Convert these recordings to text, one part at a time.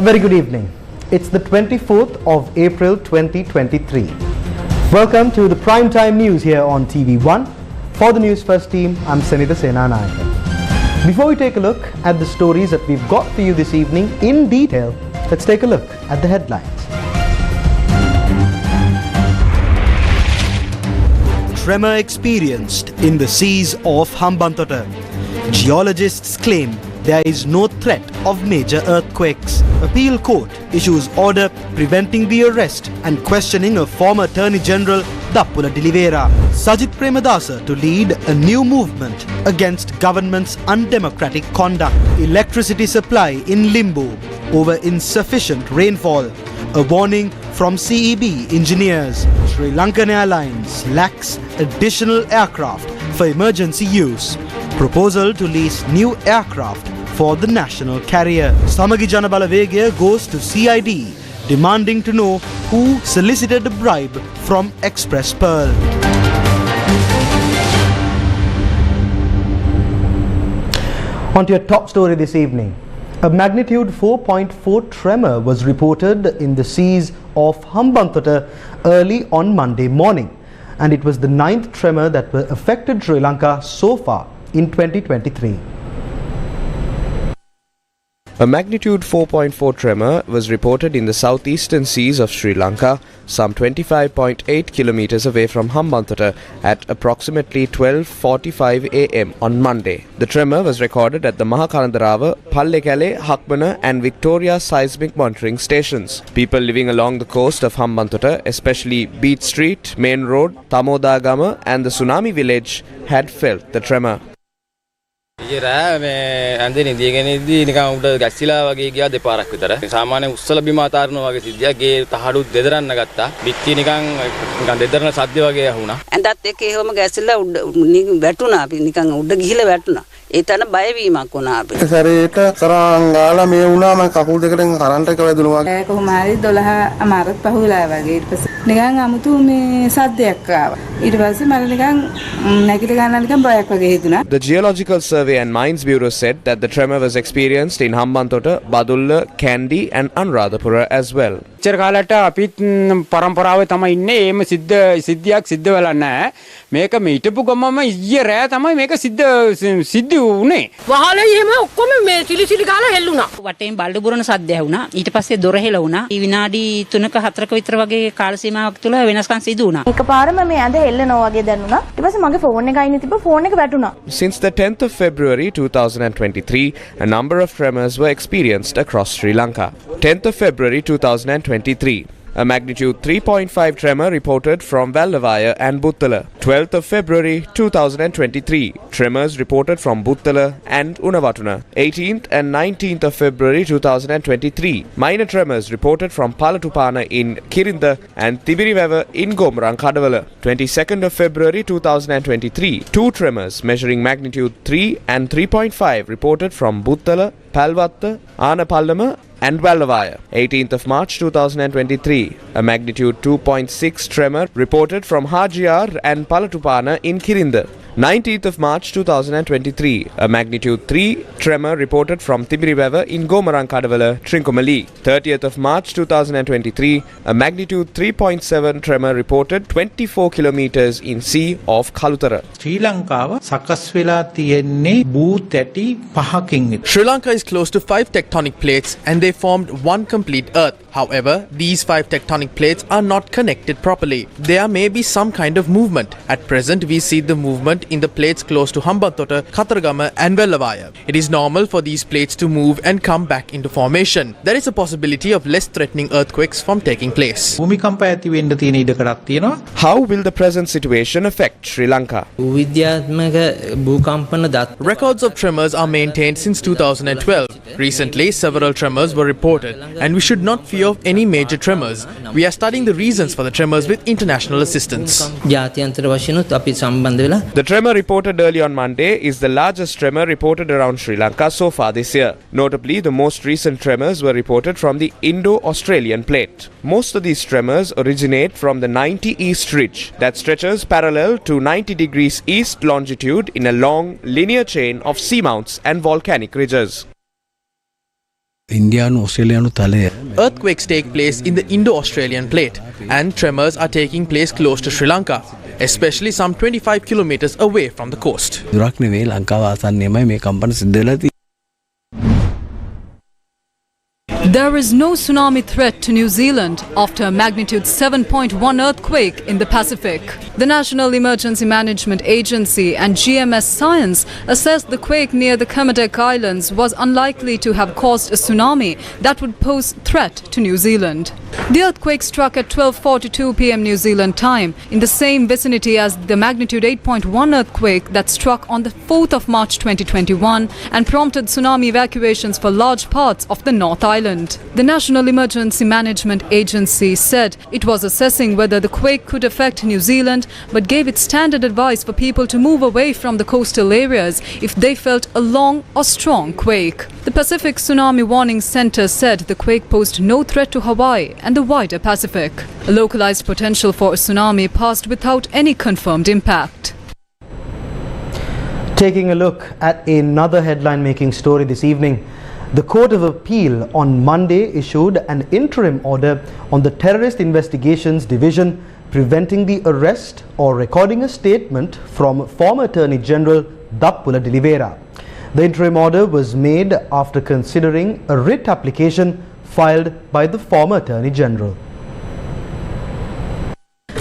very good evening. It's the 24th of April 2023. Welcome to the prime time news here on TV1. For the News First team, I'm Sanita Senanayake. Before we take a look at the stories that we've got for you this evening in detail, let's take a look at the headlines. Tremor experienced in the seas off Hambantota. Geologists claim there is no threat of major earthquakes. Appeal Court issues order preventing the arrest and questioning of former Attorney General Dappula Dilivera. Sajit Premadasa to lead a new movement against government's undemocratic conduct. Electricity supply in limbo over insufficient rainfall. A warning from CEB engineers. Sri Lankan Airlines lacks additional aircraft for emergency use. Proposal to lease new aircraft for the national carrier. Samagi Janabalawegaya goes to CID demanding to know who solicited a bribe from Express Pearl. On to your top story this evening. A magnitude 4.4 tremor was reported in the seas off Hambantota early on Monday morning, and it was the 9th tremor that affected Sri Lanka so far in 2023. A magnitude 4.4 tremor was reported in the southeastern seas of Sri Lanka, some 25.8 kilometers away from Hambantota at approximately 12:45 am on Monday. The tremor was recorded at the Mahakarandarava, Pallekele, Hakbana and Victoria seismic monitoring stations. People living along the coast of Hambantota, especially Beach Street, Main Road, Tamodagama and the Tsunami Village, had felt the tremor. ඇන්දේ නිදියගෙනදී නිකන් උඩ ගැස්සිලා වගේ ගියා දෙපාරක් විතර. සාමාන්‍ය උස්සල බිම අතාරනවා වගේ සිද්ධියක්. ගේ තහඩු දෙදරන්න ගත්තා. පිටි නිකන් දෙදරන සද්ද වගේ ඇහුණා. ඇඳත් එක්ක එහෙම ගැස්සිලා උඩ වැටුණා. අපි නිකන් උඩ ගිහිලා වැටුණා. ඒ තරම් බය වීමක් වුණා අපිට. සැරේට සරංගාලා මේ වුණා මම කකුල් දෙකෙන් කරන්ට් එක වැදුණා වගේ. කොහොම හරි 12 අමාරත් පහුවෙලා වගේ. ඊට පස්සේ නිකන් 아무තු මේ සද්දයක් ආවා. ඊට පස්සේ මම නිකන් නැගිට ගන්න නිකන් බයක් වගේ හිතුණා. The Geological Survey and Mines Bureau said that the tremor was experienced in Hambantota, Badulla, Kandy and Anuradhapura as well. ඉච්චර කාලට අපිත් පරම්පරාවේ තමයි ඉන්නේ. ඒම සිද්ධියක් සිද්ධ වෙලා නැහැ. මේක මේ හිටපු ගමම ඊයේ රෑ තමයි මේක සිද්ධ වුනේ. වහලේ එහෙම ඔක්කොම මේ සිලිසිලි ගාලා හෙල්ලුණා. වටේන් බල්ඩ බුරන සද්ද ඇහුණා. ඊට පස්සේ දොර හෙලුණා. විනාඩි 3ක 4ක විතර වගේ කාල සීමාවක් තුළ වෙනස්කම් සිදු වුණා. එකපාරම මේ අඳ හෙල්ලනවා වගේ දැනුණා. ඊට පස්සේ මගේ ෆෝන් එක අයිනේ තිබ්බ ෆෝන් එක වැටුණා. Since the 10th of February 2023, a number of tremors were experienced across Sri Lanka. 10th of February 2023. A magnitude 3.5 tremor reported from Vallavaya and Buttala. 12th of February 2023. Tremors reported from Buttala and Unavatuna. 18th and 19th of February 2023. Minor tremors reported from Palatupana in Kirinda and Tibiriweva in Gomrankadavala. 22nd of February 2023. Two tremors measuring magnitude 3 and 3.5 reported from Buttala, Palvatta, Anapallama and Vallavaya. 18th of March 2023, a magnitude 2.6 tremor reported from Hajiar and Palatupana in Kirinda. 19th of March 2023, a magnitude 3 tremor reported from Tibiriweva in Gomarankadavala, Trincomalee. 30th of March 2023, a magnitude 3.7 tremor reported 24 kilometers in sea off Kalutara. Sri Lanka සකස් වෙලා තියෙන්නේ භූ තැටි පහකින්. Sri Lanka is close to 5 tectonic plates and they formed one complete earth. However, these 5 tectonic plates are not connected properly. There may be some kind of movement. At present, we see the movement in the plates close to Hambantota, Katharagama and Vallavaya. It is normal for these plates to move and come back into formation. There is a possibility of less threatening earthquakes from taking place. භූමිකම්ප ඇති වෙන්න තියෙන ඉඩකඩක් තියෙනවා. How will the present situation affect Sri Lanka? විද්‍යාත්මක භූකම්පන දත් Records of tremors are maintained since 2012. Recently, several tremors were reported and we should not fear of any major tremors. We are studying the reasons for the tremors with international assistance. ජාත්‍යන්තර වශයෙන්ුත් අපි සම්බන්ධ වෙලා The tremor reported early on Monday is the largest tremor reported around Sri Lanka so far this year. Notably, the most recent tremors were reported from the Indo-Australian plate. Most of these tremors originate from the 90 East Ridge that stretches parallel to 90 degrees east longitude in a long linear chain of seamounts and volcanic ridges. Earthquakes take place in the Indo-Australian plate and tremors are taking place close to Sri Lanka, especially some 25 kilometers away from the coast. There is no tsunami threat to New Zealand after a magnitude 7.1 earthquake in the Pacific. The National Emergency Management Agency and GMS Science assessed the quake near the Kermadec Islands was unlikely to have caused a tsunami that would pose threat to New Zealand. The earthquake struck at 12:42 p.m. New Zealand time in the same vicinity as the magnitude 8.1 earthquake that struck on the 4th of March 2021 and prompted tsunami evacuations for large parts of the North Island. The National Emergency Management Agency said it was assessing whether the quake could affect New Zealand but gave its standard advice for people to move away from the coastal areas if they felt a long or strong quake. The Pacific Tsunami Warning Center said the quake posed no threat to Hawaii and the wider Pacific. A localized potential for a tsunami passed without any confirmed impact. Taking a look at another headline-making story this evening, the Court of Appeal on Monday issued an interim order on the Terrorist Investigations Division preventing the arrest or recording a statement from former Attorney General Dappula de Oliveira. The interim order was made after considering a writ application filed by the former Attorney General.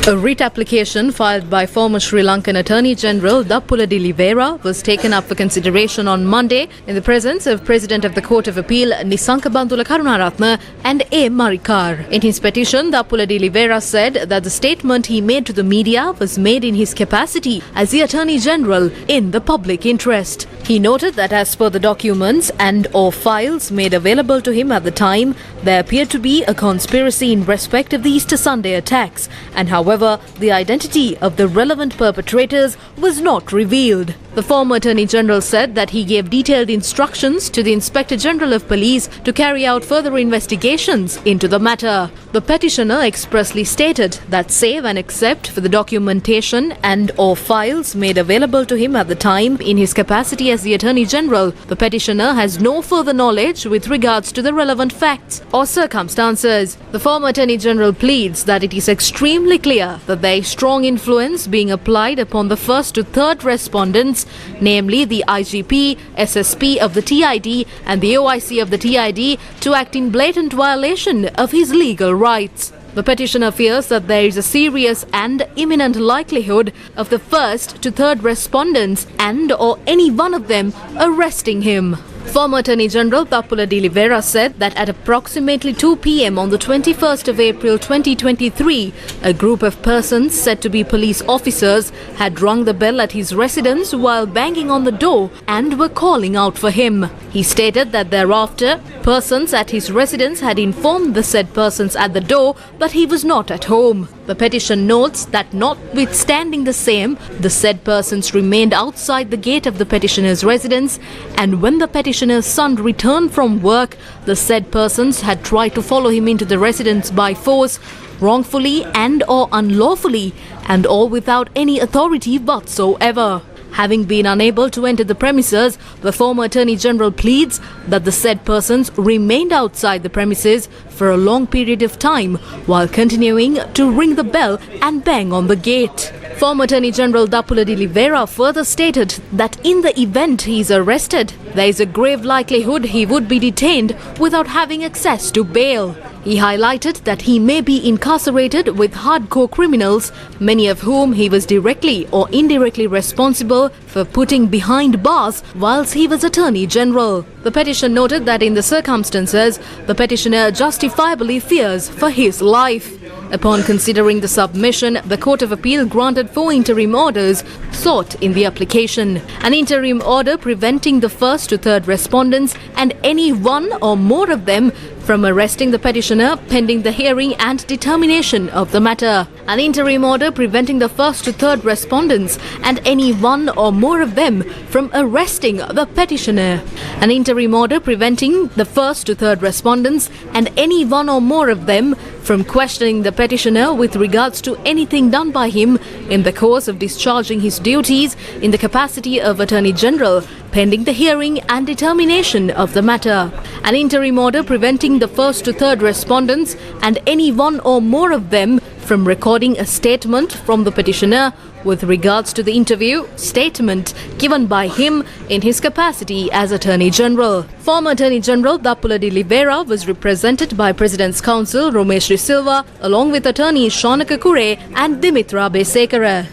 A writ application filed by former Sri Lankan Attorney General Dappula de Oliveira was taken up for consideration on Monday in the presence of President of the Court of Appeal Nisanka Karunaratne and A. Marikar. In his petition, Dappula de Oliveira said that the statement he made to the media was made in his capacity as the Attorney General in the public interest. He noted that as per the documents and or files made available to him at the time, there appeared to be a conspiracy in respect of the Easter Sunday attacks, and however, the identity of the relevant perpetrators was not revealed. The former Attorney General said that he gave detailed instructions to the Inspector General of Police to carry out further investigations into the matter. The petitioner expressly stated that save and except for the documentation and or files made available to him at the time in his capacity as the Attorney General, the petitioner has no further knowledge with regards to the relevant facts or circumstances. The former Attorney General pleads that it is extremely clear that there is strong influence being applied upon the first to third respondents, namely the IGP, SSP of the TID and the OIC of the TID, to act in blatant violation of his legal rights. The petitioner fears that there is a serious and imminent likelihood of the first to third respondents and or any one of them arresting him. Former Attorney General Dappula de Oliveira said that at approximately 2 p.m. on the 21st of April 2023, a group of persons said to be police officers had rung the bell at his residence while banging on the door and were calling out for him. He stated that thereafter, persons at his residence had informed the said persons at the door that he was not at home. The petition notes that notwithstanding the same, the said persons remained outside the gate of the petitioner's residence, and when the petitioner's son returned from work, the said persons had tried to follow him into the residence by force, wrongfully and or unlawfully, and all without any authority whatsoever. Having been unable to enter the premises, the former Attorney General pleads that the said persons remained outside the premises for a long period of time while continuing to ring the bell and bang on the gate. Former Attorney General Dappula de Oliveira further stated that in the event he is arrested, there is a grave likelihood he would be detained without having access to bail. He highlighted that he may be incarcerated with hardcore criminals, many of whom he was directly or indirectly responsible for putting behind bars whilst he was Attorney General. The petition noted that in the circumstances, the petitioner justifiably fears for his life. Upon considering the submission, the Court of Appeal granted 4 interim orders sought in the application. An interim order preventing the first to third respondents and any one or more of them from arresting the petitioner pending the hearing and determination of the matter. An interim order preventing the first to third respondents and any one or more of them from arresting the petitioner. An interim order preventing the first to third respondents and any one or more of them from questioning the petitioner with regards to anything done by him in the course of discharging his duties in the capacity of Attorney General pending the hearing and determination of the matter. An interim order preventing the first to third respondents and any one or more of them from recording a statement from the petitioner with regards to the interview statement given by him in his capacity as Attorney General. Former Attorney General Dappula de Oliveira was represented by President's Counsel Romesh De Silva along with attorneys Shanaka Kure and Dimitra Besekara.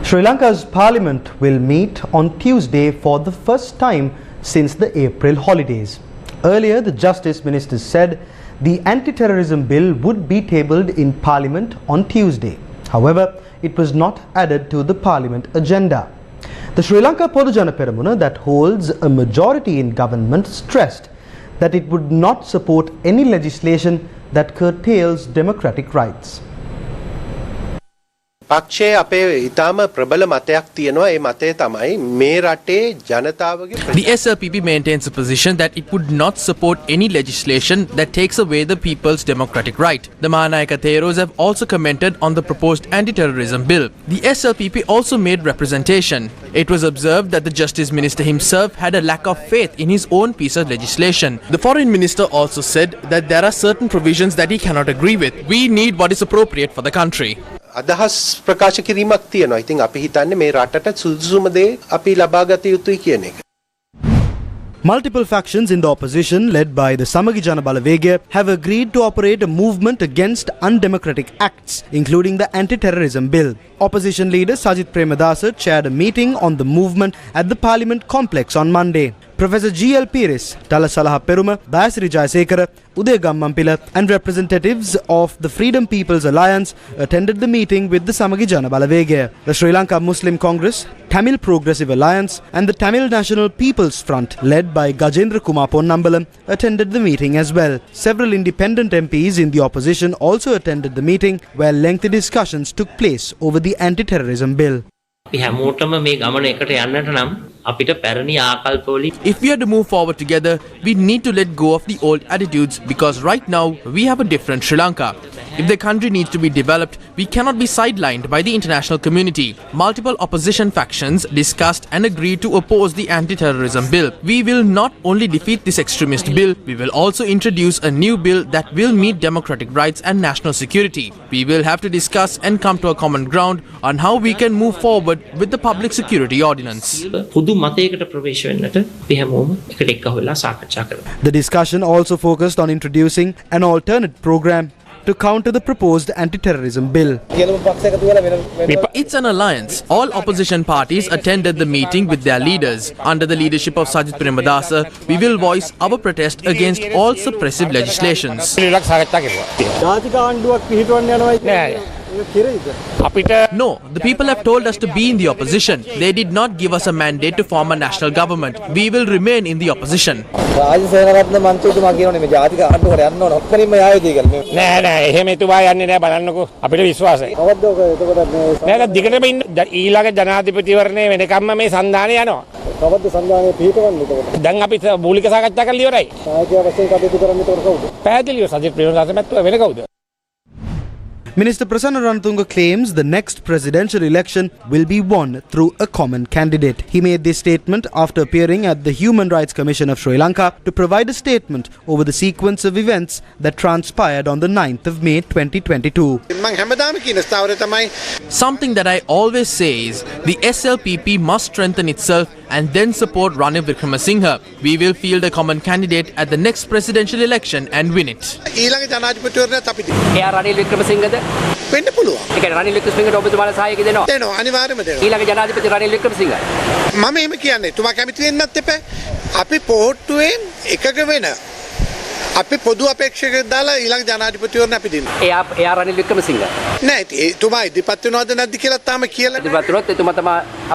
Sri Lanka's parliament will meet on Tuesday for the first time since the April holidays. Earlier, the Justice Minister said the anti-terrorism bill would be tabled in Parliament on Tuesday. However, it was not added to the Parliament agenda. The Sri Lanka Podujana Peramuna, that holds a majority in government, stressed that it would not support any legislation that curtails democratic rights. පක්ෂයේ අපේ ඊටාම ප්‍රබල මතයක් තියෙනවා ඒ මතය තමයි මේ රටේ ජනතාවගේ The SLPP maintains a position that it would not support any legislation that takes away the people's democratic right. The Mahanayaka Theros have also commented on the proposed anti-terrorism bill. The SLPP also made representation. It was observed that the Justice Minister himself had a lack of faith in his own piece of legislation. The Foreign Minister also said that there are certain provisions that he cannot agree with. We need what is appropriate for the country. අදහස් ප්‍රකාශ කිරීමක් තියෙනවා. ඉතින් අපි හිතන්නේ මේ රටට සුදුසුම දේ අපි ලබා ගත යුතුයි කියන එක. Multiple factions in the opposition, led by the Samagi Jana Balavegaya, have agreed to operate a movement against undemocratic acts, including the anti-terrorism bill. Opposition leader Sajith Premadasa chaired a meeting on the movement at the Parliament complex on Monday. Professor G.L. Pires, Talasalaha Peruma, Bayasri Jayasekara, Uday Gammampila and representatives of the Freedom People's Alliance attended the meeting with the Samagi Jana Balavegaya. The Sri Lanka Muslim Congress, Tamil Progressive Alliance and the Tamil National People's Front, led by Gajendra Kumar Ponnambalam, attended the meeting as well. Several independent MPs in the opposition also attended the meeting, where lengthy discussions took place over the anti-terrorism bill. If we are to move forward together, we need to let go of the old attitudes, because right now we have a different Sri Lanka. If the country needs to be developed, we cannot be sidelined by the international community. Multiple opposition factions discussed and agreed to oppose the anti-terrorism bill. We will not only defeat this extremist bill, we will also introduce a new bill that will meet democratic rights and national security. We will have to discuss and come to a common ground on how we can move forward with the Public Security Ordinance. The discussion also focused on introducing an alternate program to counter the proposed anti-terrorism bill. It's an alliance. All opposition parties attended the meeting with their leaders. Under the leadership of Sajith Premadasa, we will voice our protest against all suppressive legislations. No, the people have told us to be in the opposition. They did not give us a mandate to form a national government. We will remain in the opposition. Minister Prasanna Ranatunga claims the next presidential election will be won through a common candidate. He made this statement after appearing at the Human Rights Commission of Sri Lanka to provide a statement over the sequence of events that transpired on the 9th of May 2022. Something that I always say is the SLPP must strengthen itself and then support Ranil Wickremesinghe. We will field a common candidate at the next presidential election and win it. වෙන්න පුළුවන්. ඒ කියන්නේ රනිල් වික්‍රමසිංහට ඔබතුමාලා සහායක දෙනවා. දෙනවා අනිවාර්යයෙන්ම දෙනවා. ඊළඟ ජනාධිපති රනිල් වික්‍රමසිංහ. මම එහෙම කියන්නේ තුමා කැමති වෙන්නත් එපා. අපි පොහොට්ටුවෙන් එකක වෙන අපි පොදු අපේක්ෂකයෙක් දාලා ඊළඟ ජනාධිපතිවරණ අපි දෙනවා. එයා රනිල් වික්‍රමසිංහ. නෑ එතුමා ඉදිරිපත් වෙනවද නැද්ද කියලා තාම කියලා නෑ. ඉදිරිපත් වුණොත්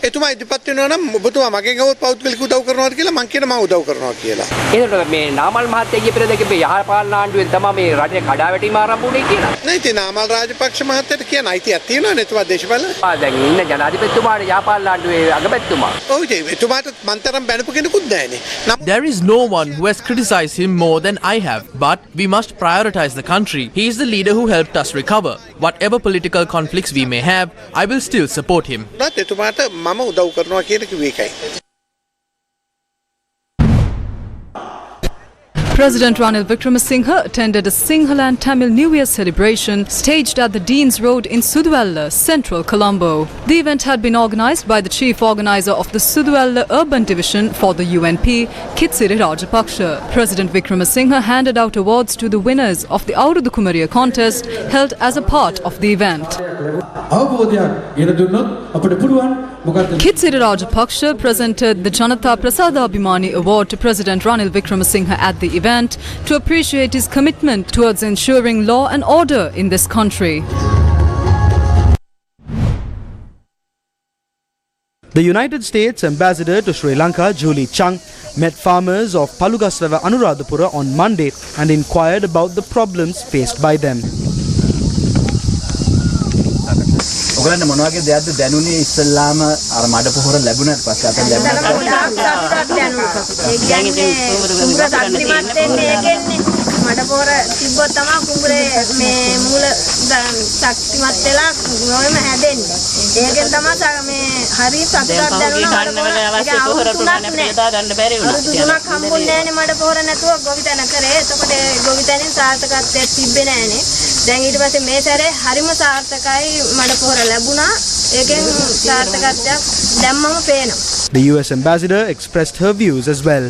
එතුමා ඉදිරිපත් වෙනවා නම් ඔබතුමා මගෙන් අහුවොත් පෞද්ගලික උදව් කරනවාද කියලා මං කියන මම උදව් කරනවා කියලා. ඒකට මේ නාමල් මහත්තයා ඊයේ පෙරේද කිව්වේ යහපාලන ආණ්ඩුවෙන් තමයි මේ රටේ කඩාවැටීම ආරම්භ වුණේ කියලා. නෑ ඉතින් නාමල් රාජපක්ෂ මහත්තයාට කියන අයිතියක් තියෙනවනේ එතුමා දේශපාලන. දැන් ඉන්න ජනාධිපතිතුමාට යහපාලන ආණ්ඩුවේ අගමැතිතුමා. ඔව් ඉතින් එතුමාට මන්තරම් බැනපු කෙනෙකුත් නැහැනේ. There is no one who has criticized him more than I have. have. But we must prioritize the country. He is the leader who helped us recover. Whatever political conflicts we may have, I will still support him. එතුමාට මම උදව් කරනවා කියන කිව්ව එකයි. President Ranil Wickremesinghe attended a Sinhala and Tamil New Year celebration staged at the Dean's Road in Sudwella, central Colombo. The event had been organised by the chief organiser of the Sudwella Urban Division for the UNP, Kitsiri Rajapaksa. President Wickremesinghe handed out awards to the winners of the Aurudu Kumariya contest held as a part of the event. Kitsiri Rajapaksa presented the Janata Prasada Abhimani Award to President Ranil Wickremesinghe at the event to appreciate his commitment towards ensuring law and order in this country. The United States Ambassador to Sri Lanka, Julie Chung, met farmers of Palugasrava Anuradhapura on Monday and inquired about the problems faced by them. ඔයගොල්ලන්ට මොන වගේ දෙයක්ද දැනුනේ ඉස්සල්ලාම අර මඩ පොහොර ලැබුණාට පස්සේ අපෙන් ලැබුණා මඩ පොහොර තිබ්බොත් තමයි කුඹුරේ මේ මූල ශක්තිමත් වෙලා ගොයම හැදෙන්නේ. ඒකෙන් තමයි මේ හරි සතුටක් දැනුණා මඩ පොහොර තුනක් හම්බුන්නේ නැහැනේ මඩ පොහොර නැතුව ගොවිතැන කරේ. එතකොට ගොවිතැනින් සාර්ථකත්වයක් තිබ්බේ නැහැනේ. දැන් ඊට පස්සේ මේ සැරේ හරිම සාර්ථකයි මඩ පොහොර ලැබුණා. ඒකෙන් සාර්ථකත්වයක් දැම්මම පේනවා. The US ambassador expressed her views as well.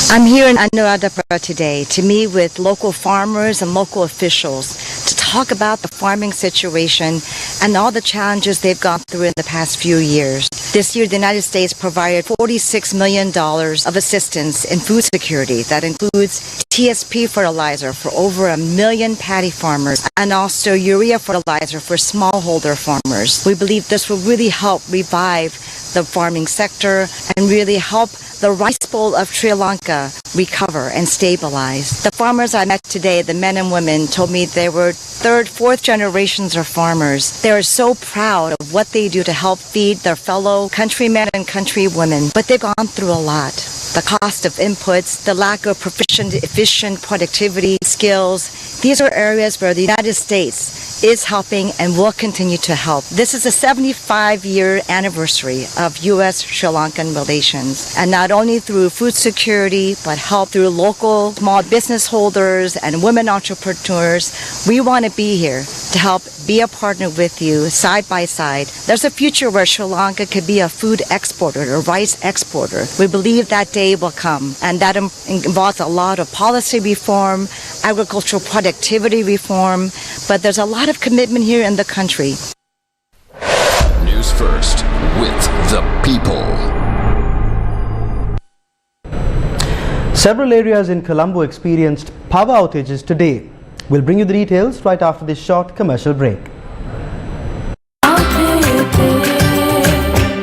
I'm here in Anuradhapura today to meet with local farmers and local officials to talk about the farming situation and all the challenges they've gone through in the past few years. This year, the United States provided $46 million of assistance in food security. That includes TSP fertilizer for over 1 million paddy farmers and also urea fertilizer for smallholder farmers. We believe this will really help revive the farming sector and really help the rice bowl of Sri Lanka recover and stabilize. The farmers I met today, the men and women, told me they were third, fourth generations of farmers. They are so proud of what they do to help feed their fellow countrymen and countrywomen, but they've gone through a lot. The cost of inputs, the lack of efficient productivity skills, these are areas where the United States is helping and will continue to help. This is a 75-year anniversary of U.S.-Sri Lankan relations, and not only through food security, but help through local small business holders and women entrepreneurs. We want to be here to help be a partner with you side by side. There's a future where Sri Lanka could be a food exporter, a rice exporter. We believe that day will come, and that involves a lot of policy reform, agricultural productivity reform, but there's a lot of commitment here in the country. News first with the people. Several areas in Colombo experienced power outages today. We'll bring you the details right after this short commercial break.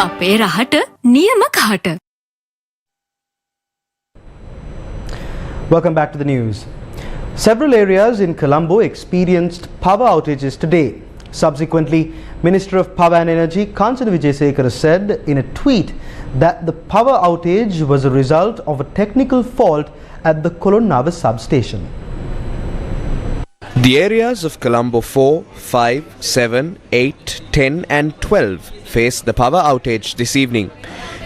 අපේ රහට නියම කහට. Welcome back to the news. Several areas in Colombo experienced power outages today. Subsequently, Minister of Power and Energy Kancana Wijesekara said in a tweet that the power outage was a result of a technical fault at the Kolonnawa substation. The areas of Colombo 4, 5, 7, 8, 10 and 12 faced the power outage this evening.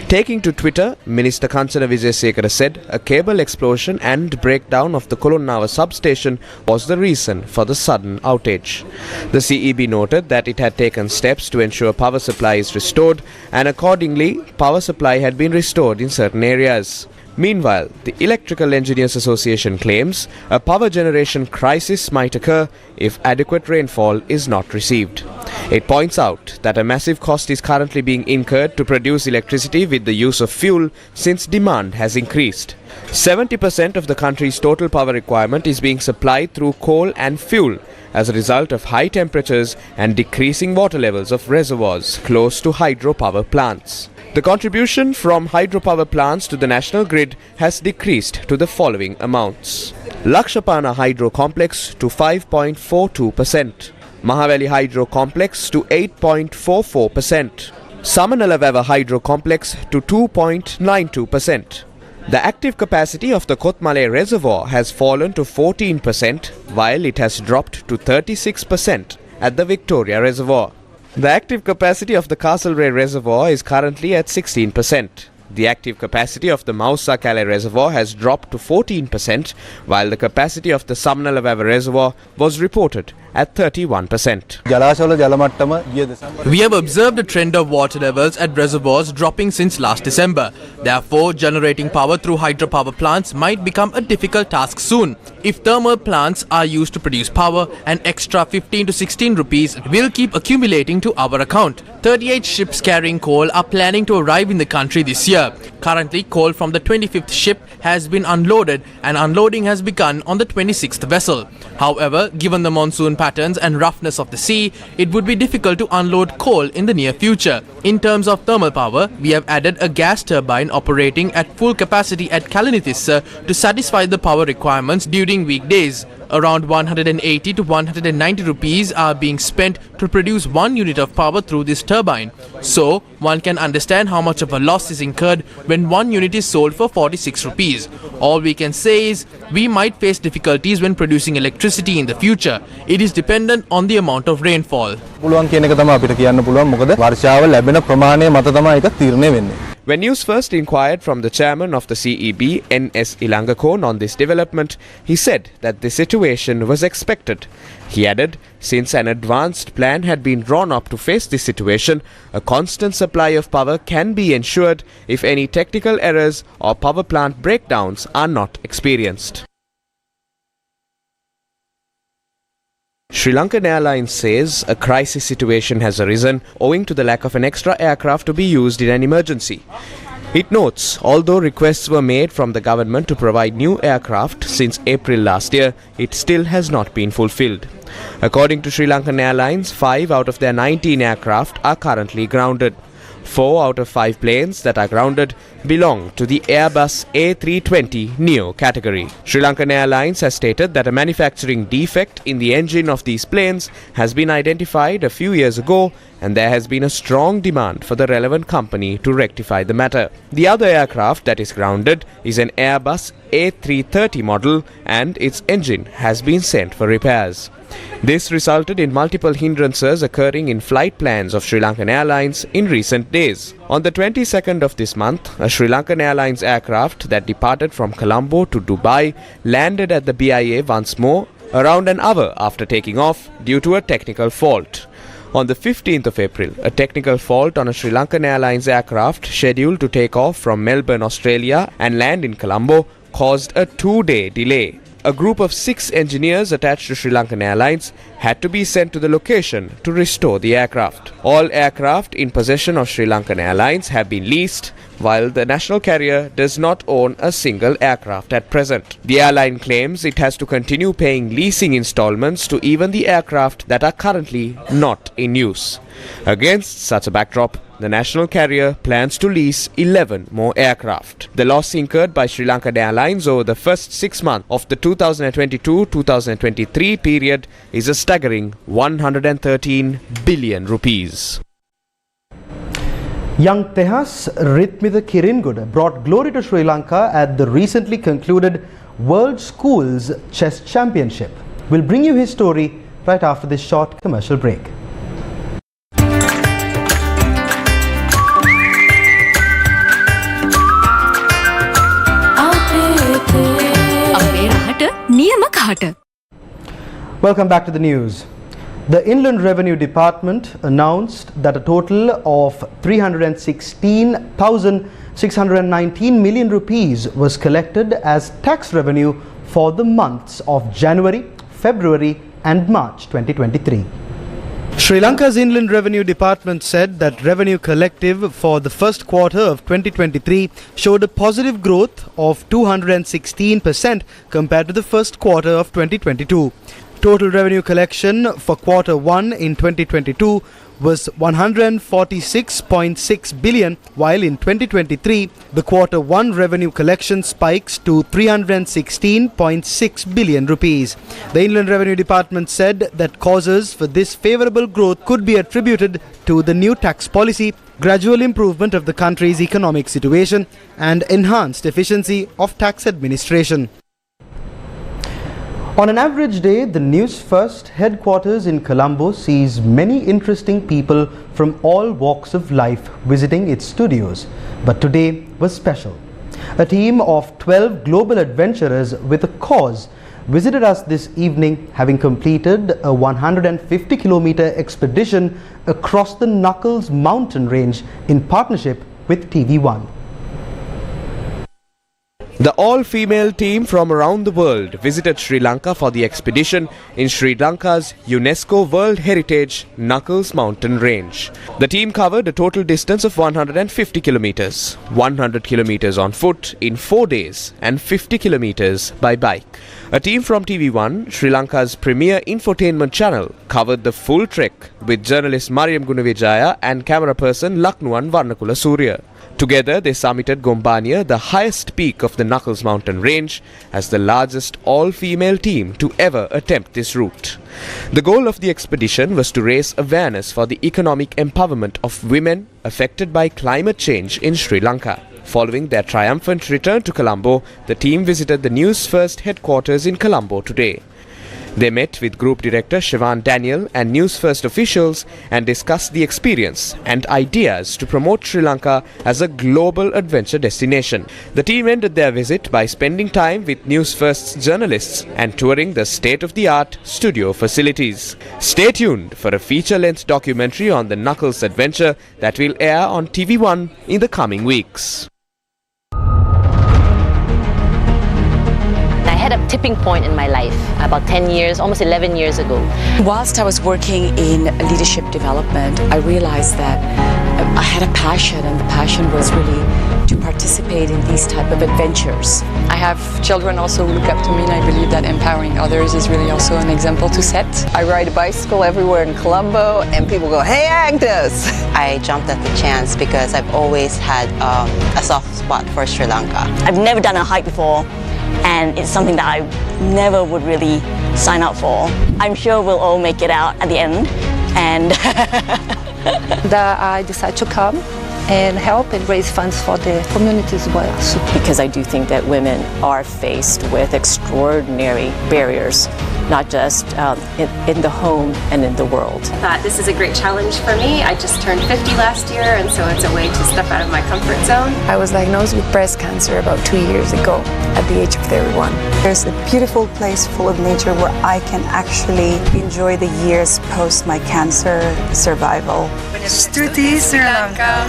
Taking to Twitter, Minister Kancana Wijesekara said a cable explosion and breakdown of the Kolonnawa substation was the reason for the sudden outage. The CEB noted that it had taken steps to ensure power supply is restored, and accordingly, power supply had been restored in certain areas. Meanwhile, the Electrical Engineers Association claims a power generation crisis might occur if adequate rainfall is not received. It points out that a massive cost is currently being incurred to produce electricity with the use of fuel since demand has increased. 70% of the country's total power requirement is being supplied through coal and fuel as a result of high temperatures and decreasing water levels of reservoirs close to hydropower plants. The contribution from hydropower plants to the national grid has decreased to the following amounts. Lakshapana Hydro Complex to 5.42%, Mahaveli Hydro Complex to 8.44%, Samanala Veva Hydro Complex to 2.92%, The active capacity of the Kotmale reservoir has fallen to 14%, while it has dropped to 36% at the Victoria reservoir. The active capacity of the Castlereagh reservoir is currently at 16%. The active capacity of the Mausa Calais reservoir has dropped to 14%, while the capacity of the Samnalavava reservoir was reported at 31%. We have observed a trend of water levels at reservoirs dropping since last December. Therefore, generating power through hydropower plants might become a difficult task soon. If thermal plants are used to produce power, an extra 15 to 16 rupees will keep accumulating to our account. 38 ships carrying coal are planning to arrive in the country this year. Currently, coal from the 25th ship has been unloaded and unloading has begun on the 26th vessel. However, given the monsoon patterns and roughness of the sea, it would be difficult to unload coal in the near future. In terms of thermal power, we have added a gas turbine operating at full capacity at Kalanithissa to satisfy the power requirements during weekdays. Around 180 to 190 rupees are being spent to produce 1 unit of power through this turbine. So, one can understand how much of a loss is incurred when 1 unit is sold for 46 rupees. All we can say is, we might face difficulties when producing electricity in the future. It is dependent on the amount of rainfall. When news first inquired from the chairman of the CEB, N.S. Ilangakon, on this development, he said that the situation was expected. He added, since an advanced plan had been drawn up to face this situation, a constant supply of power can be ensured if any technical errors or power plant breakdowns are not experienced. Sri Lankan Airlines says a crisis situation has arisen owing to the lack of an extra aircraft to be used in an emergency. It notes, although requests were made from the government to provide new aircraft since April last year, it still has not been fulfilled. According to Sri Lankan Airlines, 5 out of their 19 aircraft are currently grounded. 4 out of 5 planes that are grounded belong to the Airbus A320 Neo category. Sri Lankan Airlines has stated that a manufacturing defect in the engine of these planes has been identified a few years ago, and there has been a strong demand for the relevant company to rectify the matter. The other aircraft that is grounded is an Airbus A330 model, and its engine has been sent for repairs. This resulted in multiple hindrances occurring in flight plans of Sri Lankan Airlines in recent days. On the 22nd of this month, a Sri Lankan Airlines aircraft that departed from Colombo to Dubai landed at the BIA once more, around an hour after taking off due to a technical fault. On the 15th of April, a technical fault on a Sri Lankan Airlines aircraft scheduled to take off from Melbourne, Australia and land in Colombo caused a 2-day delay. A group of 6 engineers attached to Sri Lankan Airlines had to be sent to the location to restore the aircraft. All aircraft in possession of Sri Lankan Airlines have been leased, while the national carrier does not own a single aircraft at present. The airline claims it has to continue paying leasing installments to even the aircraft that are currently not in use. Against such a backdrop, the national carrier plans to lease 11 more aircraft. The loss incurred by Sri Lankan Airlines over the first 6 months of the 2022-2023 period is a staggering 113 billion rupees. Young Tehas Rithmita Kiringuda brought glory to Sri Lanka at the recently concluded World Schools Chess Championship. We'll bring you his story right after this short commercial break. Welcome back to the news. The Inland Revenue Department announced that a total of 316,619 million rupees was collected as tax revenue for the months of January, February and March 2023. Sri Lanka's Inland Revenue Department said that revenue collective for the first quarter of 2023 showed a positive growth of 216% compared to the first quarter of 2022. Total revenue collection for quarter 1 in 2022 was 146.6 billion, while in 2023, the quarter one revenue collection spikes to 316.6 billion rupees. The Inland Revenue Department said that causes for this favorable growth could be attributed to the new tax policy, gradual improvement of the country's economic situation, and enhanced efficiency of tax administration. On an average day, the News First headquarters in Colombo sees many interesting people from all walks of life visiting its studios. But today was special. A team of 12 global adventurers with a cause visited us this evening, having completed a 150-kilometer expedition across the Knuckles mountain range in partnership with TV1. The all-female team from around the world visited Sri Lanka for the expedition in Sri Lanka's UNESCO World Heritage Knuckles mountain range. The team covered a total distance of 150 kilometers, 100 kilometers on foot in 4 days and 50 kilometers by bike. A team from TV1, Sri Lanka's premier infotainment channel, covered the full trek with journalist Mariam Gunavijaya and camera person Laknuan Varnakula Surya. Together, they summited Gombania, the highest peak of the Knuckles mountain range, as the largest all-female team to ever attempt this route. The goal of the expedition was to raise awareness for the economic empowerment of women affected by climate change in Sri Lanka. Following their triumphant return to Colombo, the team visited the News First headquarters in Colombo today. They met with Group Director Sivan Daniel and News First officials and discussed the experience and ideas to promote Sri Lanka as a global adventure destination. The team ended their visit by spending time with News First's journalists and touring the state-of-the-art studio facilities. Stay tuned for a feature-length documentary on the Knuckles adventure that will air on TV1 in the coming weeks. I had a tipping point in my life about 10 years, almost 11 years ago. Whilst I was working in leadership development, I realized that I had a passion, and the passion was really to participate in these type of adventures. I have children also who look up to me, and I believe that empowering others is really also an example to set. I ride a bicycle everywhere in Colombo and people go, "Hey Agnes!" I jumped at the chance because I've always had a soft spot for Sri Lanka. I've never done a hike before, and it's something that I never would really sign up for. I'm sure we'll all make it out at the end, and that I decided to come and help and raise funds for the community as well. Because I do think that women are faced with extraordinary barriers, not just in the home and in the world. I thought this is a great challenge for me. I just turned 50 last year, and so it's a way to step out of my comfort zone. I was diagnosed with breast cancer about 2 years ago at the age of 31. There's a beautiful place full of nature where I can actually enjoy the years post my cancer survival. Stuti Sri Lanka.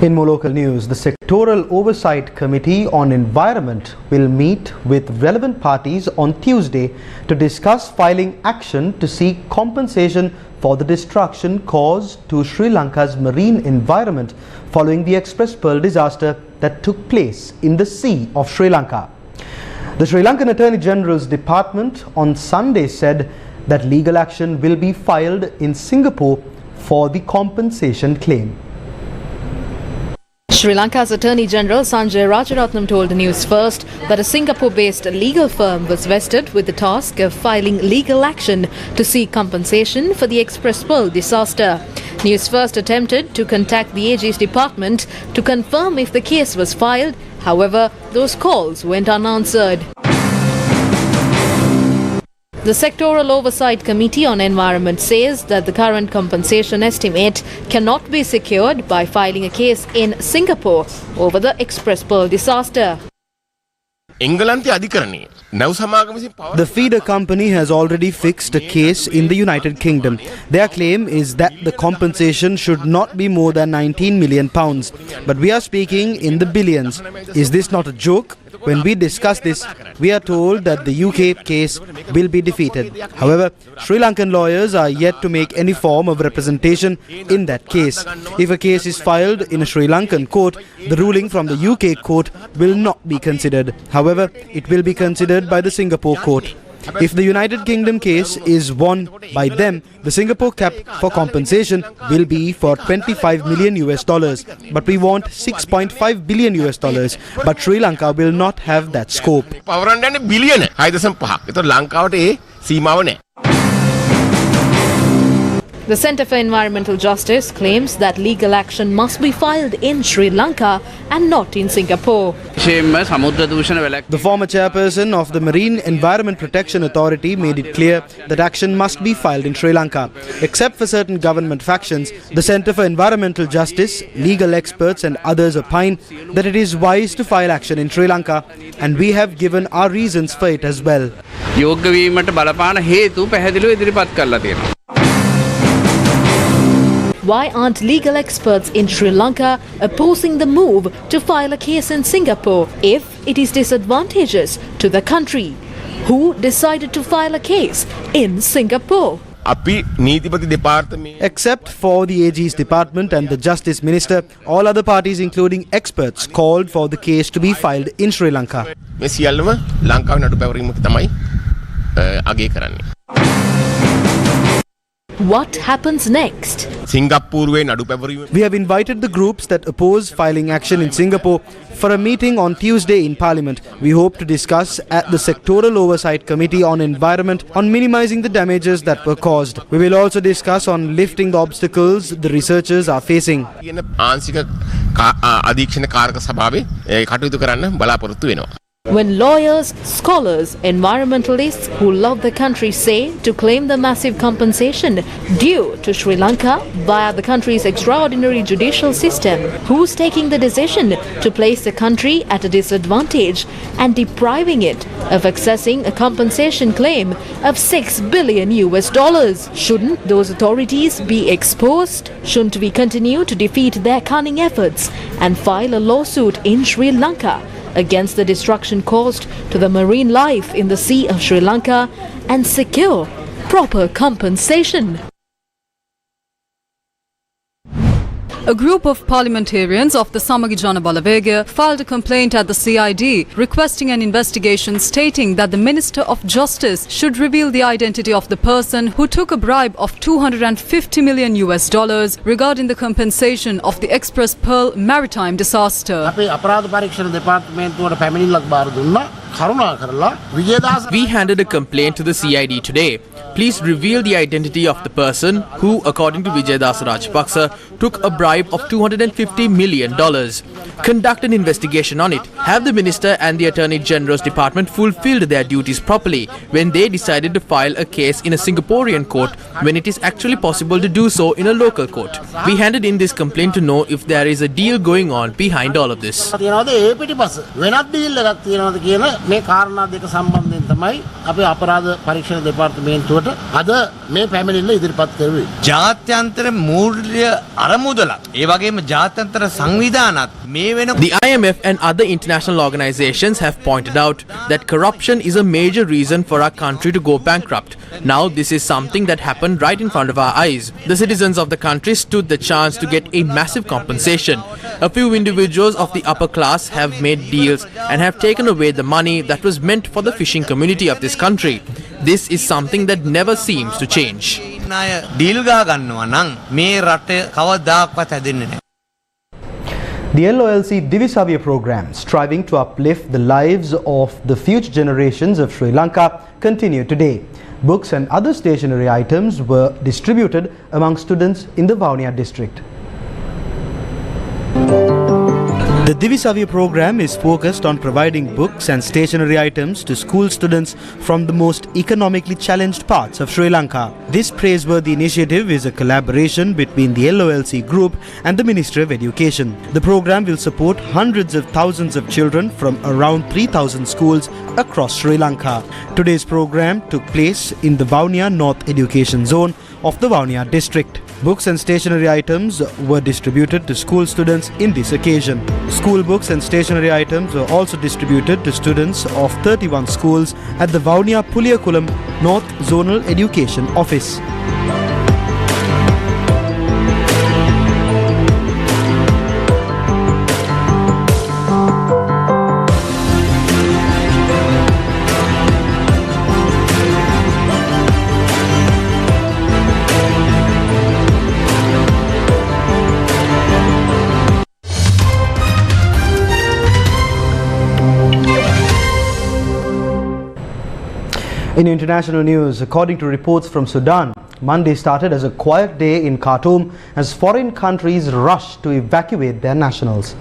In more local news, the Sectoral Oversight Committee on Environment will meet with relevant parties on Tuesday to discuss filing action to seek compensation for the destruction caused to Sri Lanka's marine environment following the Express Pearl disaster that took place in the sea of Sri Lanka. The Sri Lankan Attorney General's department on Sunday said that legal action will be filed in Singapore for the compensation claim. Sri Lanka's Attorney General Sanjay Rajaratnam told News First that a Singapore-based legal firm was vested with the task of filing legal action to seek compensation for the Express Pearl disaster. News First attempted to contact the AG's department to confirm if the case was filed. However, those calls went unanswered. The Sectoral Oversight Committee on Environment says that the current compensation estimate cannot be secured by filing a case in Singapore over the Express Pearl disaster. The feeder company has already fixed a case in the United Kingdom. Their claim is that the compensation should not be more than £19 million. But we are speaking in the billions. Is this not a joke? When we discuss this, we are told that the UK case will be defeated. However, Sri Lankan lawyers are yet to make any form of representation in that case. If a case is filed in a Sri Lankan court, the ruling from the UK court will not be considered. However, it will be considered by the Singapore court. If the United Kingdom case is won by them, the Singapore cap for compensation will be for $25 million. But we want $6.5 billion. But Sri Lanka will not have that scope. The Centre for Environmental Justice claims that legal action must be filed in Sri Lanka and not in Singapore. The former chairperson of the Marine Environment Protection Authority made it clear that action must be filed in Sri Lanka. Except for certain government factions, the Centre for Environmental Justice, legal experts and others opine that it is wise to file action in Sri Lanka, and we have given our reasons for it as well. Why aren't legal experts in Sri Lanka opposing the move to file a case in Singapore if it is disadvantageous to the country? Who decided to file a case in Singapore? Except for the AG's department and the Justice Minister, all other parties including experts called for the case to be filed in Sri Lanka. What happens next? We have invited the groups that oppose filing action in Singapore for a meeting on Tuesday in Parliament. We hope to discuss at the Sectoral Oversight Committee on Environment on minimizing the damages that were caused. We will also discuss on lifting the obstacles the researchers are facing. When lawyers, scholars, environmentalists who love the country say to claim the massive compensation due to Sri Lanka via the country's extraordinary judicial system, who's taking the decision to place the country at a disadvantage and depriving it of accessing a compensation claim of $6 billion? Shouldn't those authorities be exposed? Shouldn't we continue to defeat their cunning efforts and file a lawsuit in Sri Lanka against the destruction caused to the marine life in the Sea of Sri Lanka and secure proper compensation? A group of parliamentarians of the Samagi Jana Balawegaya filed a complaint at the CID requesting an investigation stating that the Minister of Justice should reveal the identity of the person who took a bribe of $250 million regarding the compensation of the Express Pearl maritime disaster. We handed a complaint to the CID today. Please reveal the identity of the person who, according to Vijaydas Rajapaksa, took a bribe of $250 million. Conduct an investigation on it. Have the Minister and the Attorney General's Department fulfilled their duties properly when they decided to file a case in a Singaporean court when it is actually possible to do so in a local court? We handed in this complaint to know if there is a deal going on behind all of this. මේ කාරණා දෙක සම්බන්ධයෙන් තමයි අපේ අපරාධ පරීක්ෂණ දෙපාර්තමේන්තුවට අද මේ පැමිණිල්ල ඉදිරිපත් කරුවේ. ජාත්‍යන්තර මූල්‍ය අරමුදලක් ඒ වගේම ජාත්‍යන්තර සංවිධානත් මේ වෙන The IMF and other international organizations have pointed out that corruption is a major reason for our country to go bankrupt. Now this is something that happened right in front of our eyes. The citizens of the country stood the chance to get a massive compensation. A few individuals of the upper class have made deals and have taken away the money that was meant for the fishing community of this country. This is something that never seems to change. The LOLC Divisavya program, striving to uplift the lives of the future generations of Sri Lanka, continue today. Books and other stationery items were distributed among students in the Vavuniya district. The Divisavya program is focused on providing books and stationery items to school students from the most economically challenged parts of Sri Lanka. This praiseworthy initiative is a collaboration between the LOLC group and the Ministry of Education. The program will support hundreds of thousands of children from around 3,000 schools across Sri Lanka. Today's program took place in the Vavuniya North Education Zone of the Vavuniya district. Books and stationery items were distributed to school students in this occasion. School books and stationery items were also distributed to students of 31 schools at the Vaunia Puliyakulam North Zonal Education Office. In international news, according to reports from Sudan, Monday started as a quiet day in Khartoum as foreign countries rushed to evacuate their nationals.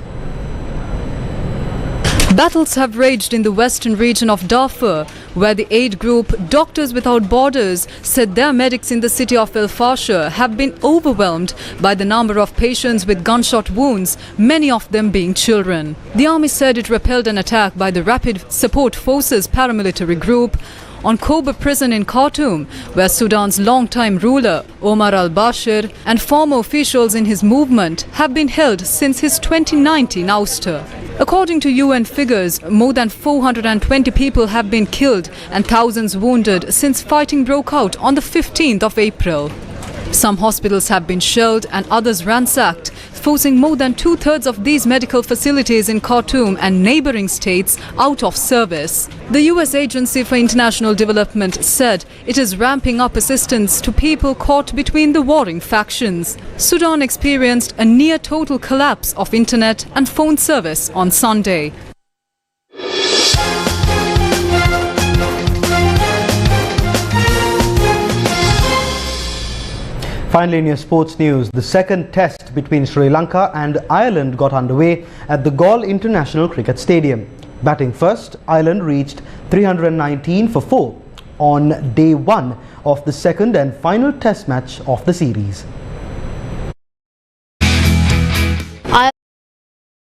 Battles have raged in the western region of Darfur, where the aid group Doctors Without Borders said their medics in the city of El Fasher have been overwhelmed by the number of patients with gunshot wounds, many of them being children. The army said it repelled an attack by the Rapid Support Forces paramilitary group on Koba prison in Khartoum, where Sudan's longtime ruler Omar al-Bashir and former officials in his movement have been held since his 2019 ouster. According to UN figures, more than 420 people have been killed and thousands wounded since fighting broke out on the 15th of April. Some hospitals have been shelled and others ransacked, forcing more than two-thirds of these medical facilities in Khartoum and neighboring states out of service. The US Agency for International Development said it is ramping up assistance to people caught between the warring factions. Sudan experienced a near-total collapse of internet and phone service on Sunday. Finally, in your sports news, the second test between Sri Lanka and Ireland got underway at the Galle International Cricket Stadium. Batting first, Ireland reached 319 for 4 on day 1 of the second and final test match of the series.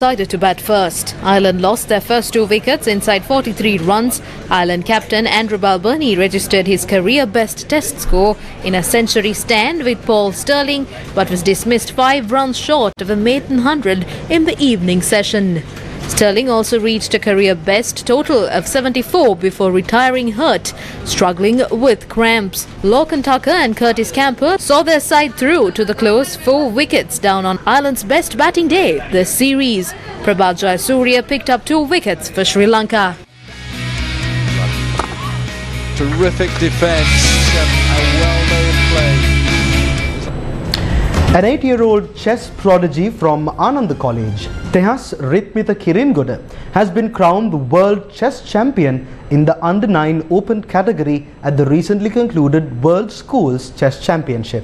Decided to bat first. Ireland lost their first 2 wickets inside 43 runs. Ireland captain Andrew Balbirnie registered his career best test score in a century stand with Paul Stirling, but was dismissed 5 runs short of a maiden 100 in the evening session. Stirling also reached a career best total of 74 before retiring hurt, struggling with cramps. Lorcan Tucker and Curtis Camper saw their side through to the close, 4 wickets down on Ireland's best batting day this series. Prabhat Jayasuriya picked up 2 wickets for Sri Lanka. Terrific defence, a well-made play. An 8-year-old chess prodigy from Ananda College, Tehas Rithmita Kiringoda, has been crowned the world chess champion in the Under-9 Open category at the recently concluded World Schools Chess Championship.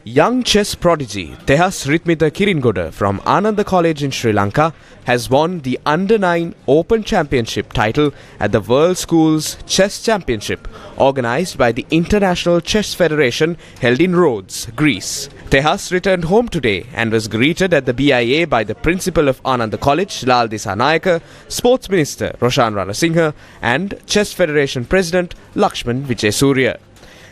Young chess prodigy Tehas Rithmita Kiringoda from Ananda College in Sri Lanka has won the Under-9 Open Championship title at the World Schools Chess Championship organised by the International Chess Federation held in Rhodes, Greece. Tehas returned home today and was greeted at the BIA by the principal of Ananda College, Lal Disanayaka, Sports Minister Roshan Ranasinghe and Chess Federation President Lakshman Vijayasuriya.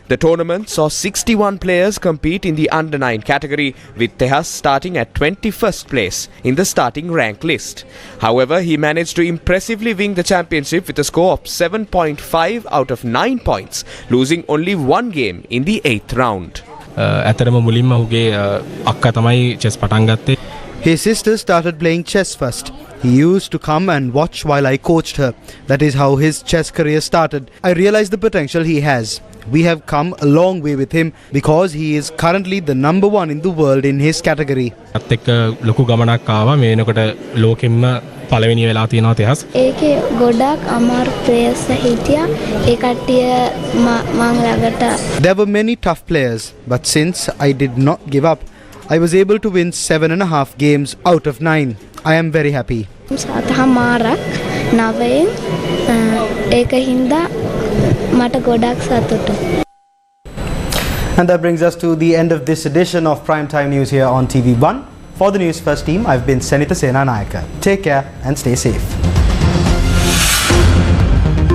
The tournament saw 61 players compete in the Under-9 category, with Tehas starting at 21st place in the starting rank list. However, he managed to impressively win the championship with a score of 7.5 out of 9 points, losing only 1 game in the 8th round. His sister started playing chess first. He used to come and watch while I coached her. That is how his chess career started. I realized the potential he has. We have come a long way with him because he is currently the number 1 in the world in his category. There were many tough players, but since I did not give up, I was able to win 7.5 games out of 9. I am very happy. And that brings us to the end of this edition of Primetime News here on TV1. For the News First team, I've been Senita Senanayaka. Take care and stay safe.